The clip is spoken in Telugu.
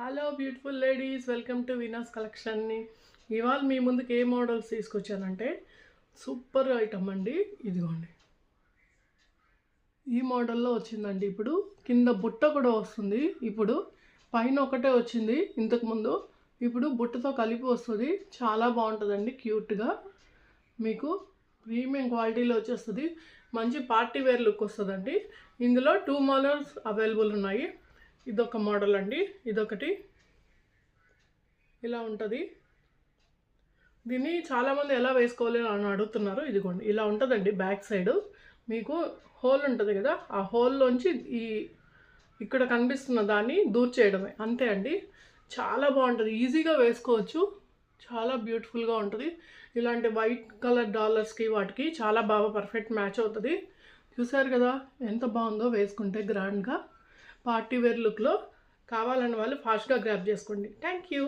Hello beautiful ladies, welcome to Veena's కలెక్షన్ని. ఇవాళ మీ ముందుకు ఏ మోడల్స్ తీసుకొచ్చానంటే సూపర్ ఐటమ్ అండి. ఇదిగోండి, ఈ మోడల్లో వచ్చిందండి. ఇప్పుడు కింద బుట్ట కూడా వస్తుంది. ఇప్పుడు పైన ఒకటే వచ్చింది ఇంతకుముందు, ఇప్పుడు బుట్టతో కలిపి వస్తుంది. చాలా బాగుంటుందండి, క్యూట్గా మీకు ప్రీమియం క్వాలిటీలో వచ్చేస్తుంది. మంచి పార్టీ వేర్ లుక్ వస్తుందండి. ఇందులో 2 మోడల్స్ అవైలబుల్ ఉన్నాయి. ఇదొక మోడల్ అండి, ఇదొకటి ఇలా ఉంటుంది. దీన్ని చాలామంది ఎలా వేసుకోవాలి అని అడుగుతున్నారు. ఇదిగోండి, ఇలా ఉంటుందండి. బ్యాక్ సైడ్ మీకు హోల్ ఉంటుంది కదా, ఆ హోల్లోంచి ఇక్కడ కనిపిస్తున్న దాన్ని దూర్ చేయడమే, అంతే అండి. చాలా బాగుంటుంది, ఈజీగా వేసుకోవచ్చు, చాలా బ్యూటిఫుల్గా ఉంటుంది. ఇలాంటి వైట్ కలర్ డాలర్స్కి వాటికి చాలా బాగా పర్ఫెక్ట్ మ్యాచ్ అవుతుంది. చూసారు కదా ఎంత బాగుందో వేసుకుంటే గ్రాండ్గా పార్టీ వేర్ లుక్లో. కావాలన్న వాళ్ళు ఫాస్ట్గా గ్రాబ్ చేసుకోండి. Thank you.